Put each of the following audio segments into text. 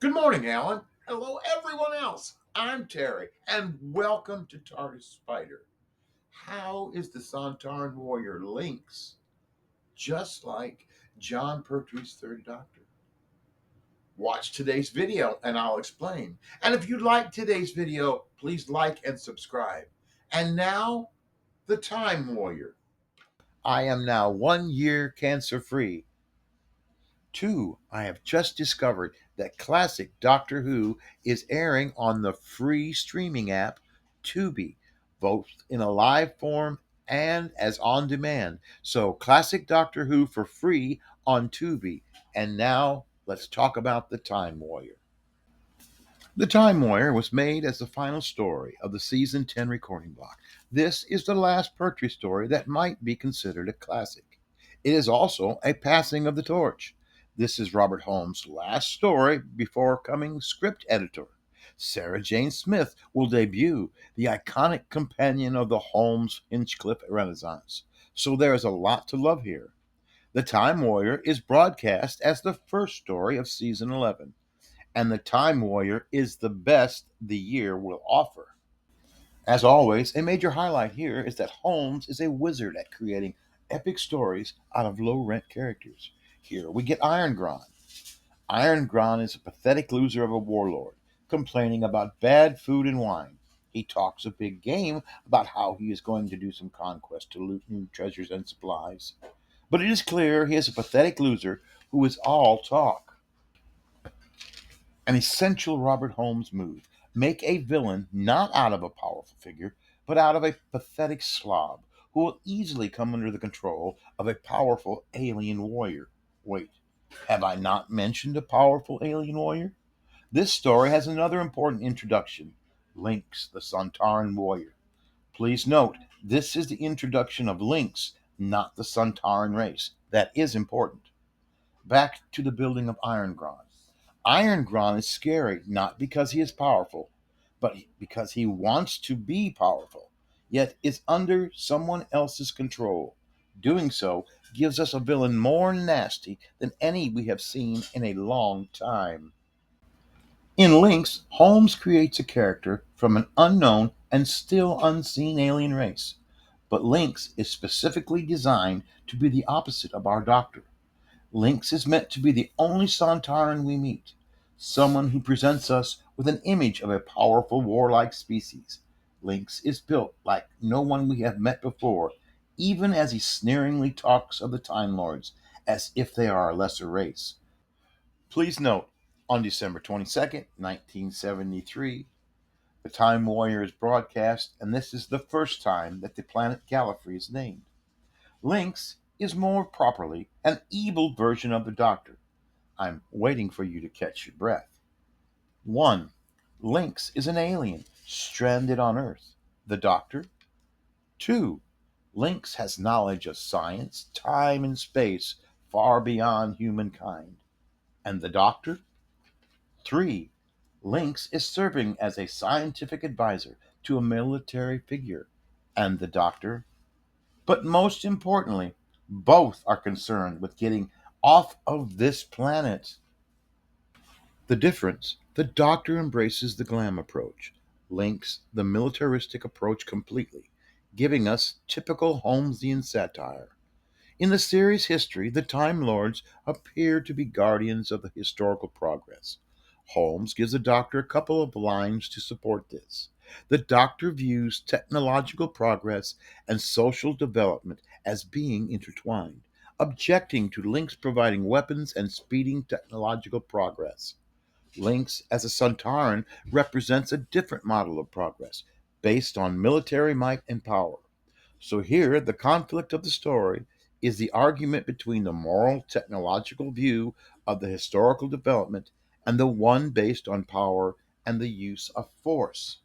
Good morning, Alan. Hello, everyone else. I'm Terry, and welcome to TARDIS Spider. How is the Sontaran warrior Lynx just like John Pertwee's third Doctor? Watch today's video and I'll explain. And if you like today's video, please like and subscribe. And now, the Time Warrior. I am now 1 year cancer free. Two, I have just discovered that classic Doctor Who is airing on the free streaming app Tubi, both in a live form and as on demand. So, classic Doctor Who for free on Tubi. And now, let's talk about The Time Warrior. The Time Warrior was made as the final story of the season 10 recording block. This is the last Pertwee story that might be considered a classic. It is also a passing of the torch. This is Robert Holmes' last story before becoming script editor. Sarah Jane Smith will debut, the iconic companion of the Holmes Hinchcliffe Renaissance. So there is a lot to love here. The Time Warrior is broadcast as the first story of season 11, and The Time Warrior is the best the year will offer. As always, a major highlight here is that Holmes is a wizard at creating epic stories out of low rent characters. Here we get Iron Gron. Iron Gron is a pathetic loser of a warlord, complaining about bad food and wine. He talks a big game about how he is going to do some conquest to loot new treasures and supplies. But it is clear he is a pathetic loser who is all talk. An essential Robert Holmes move: make a villain not out of a powerful figure, but out of a pathetic slob who will easily come under the control of a powerful alien warrior. Wait, have I not mentioned a powerful alien warrior? This story has another important introduction: Lynx, the Sontaran warrior. Please note, this is the introduction of Lynx, not the Sontaran race. That is important. Back to the building of Iron Gron. Iron Gron is scary not because he is powerful, but because he wants to be powerful, yet is under someone else's control. Doing so gives us a villain more nasty than any we have seen in a long time. In Lynx, Holmes creates a character from an unknown and still unseen alien race, but Lynx is specifically designed to be the opposite of our Doctor. Lynx is meant to be the only Sontaran we meet, someone who presents us with an image of a powerful warlike species. Lynx is built like no one we have met before, even as he sneeringly talks of the Time Lords as if they are a lesser race. Please note, on December 22nd, 1973, the Time Warrior is broadcast, and this is the first time that the planet Gallifrey is named. Lynx is more properly an evil version of the Doctor. I'm waiting for you to catch your breath. 1. Lynx is an alien stranded on Earth. The Doctor. 2. Lynx has knowledge of science, time, and space far beyond humankind. And the Doctor. 3. Lynx is serving as a scientific advisor to a military figure. And the Doctor. But most importantly, both are concerned with getting off of this planet. The difference: the Doctor embraces the glam approach, Lynx the militaristic approach completely, giving us typical Holmesian satire. In the series' history, the Time Lords appear to be guardians of the historical progress. Holmes gives the Doctor a couple of lines to support this. The Doctor views technological progress and social development as being intertwined, objecting to Lynx providing weapons and speeding technological progress. Lynx, as a Sontaran, represents a different model of progress, based on military might and power. So here, the conflict of the story is the argument between the moral technological view of the historical development and the one based on power and the use of force.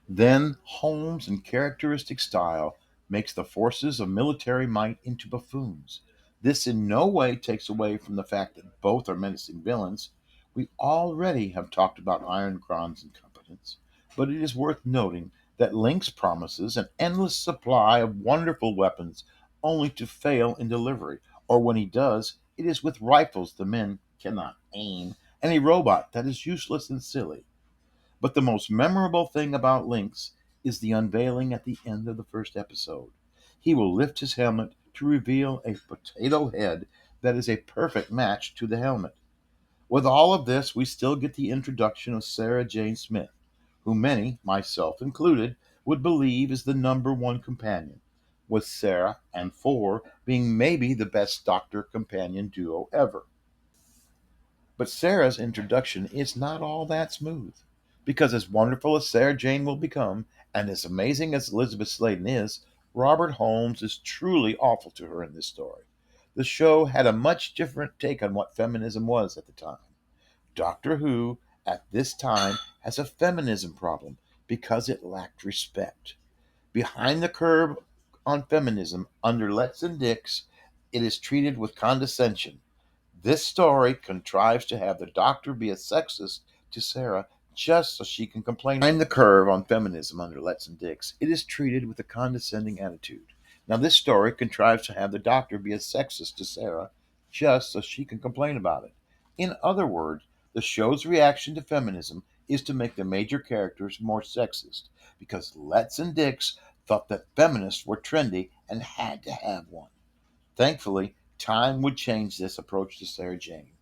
Then Holmes, in characteristic style, makes the forces of military might into buffoons. This in no way takes away from the fact that both are menacing villains. We already have talked about Iron Gron's incompetence, but it is worth noting that Lynx promises an endless supply of wonderful weapons only to fail in delivery, or when he does, it is with rifles the men cannot aim, and a robot that is useless and silly. But the most memorable thing about Lynx is the unveiling at the end of the first episode. He will lift his helmet to reveal a potato head that is a perfect match to the helmet. With all of this, we still get the introduction of Sarah Jane Smith, who many, myself included, would believe is the number one companion, with Sarah and Four being maybe the best doctor companion duo ever. But Sarah's introduction is not all that smooth, because as wonderful as Sarah Jane will become, and as amazing as Elizabeth Sladen is, Robert Holmes is truly awful to her in this story. The show had a much different take on what feminism was at the time. Doctor Who, at this time, has a feminism problem because it lacked respect. Behind the curve on feminism, under Letts and Dix, it is treated with condescension. This story contrives to have the Doctor be a sexist to Sarah just so she can complain. Behind the curve on feminism under Letts and Dix, it is treated with a condescending attitude. Now, this story contrives to have the Doctor be a sexist to Sarah just so she can complain about it. In other words, the show's reaction to feminism is to make the major characters more sexist because Letts and Dix thought that feminists were trendy and had to have one. Thankfully, time would change this approach to Sarah Jane.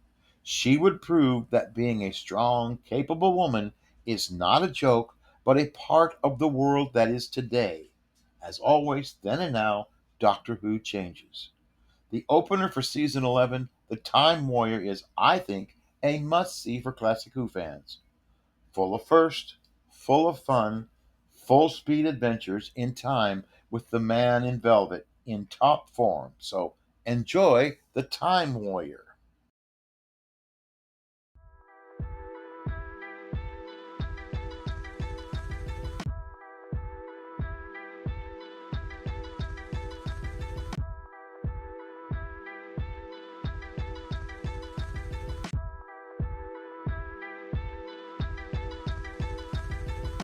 She would prove that being a strong, capable woman is not a joke, but a part of the world that is today. As always, then and now, Doctor Who changes. The opener for season 11, The Time Warrior, is, I think, a must see for Classic Who fans. Full of first, full of fun, full speed adventures in time with the man in velvet in top form. So enjoy The Time Warrior.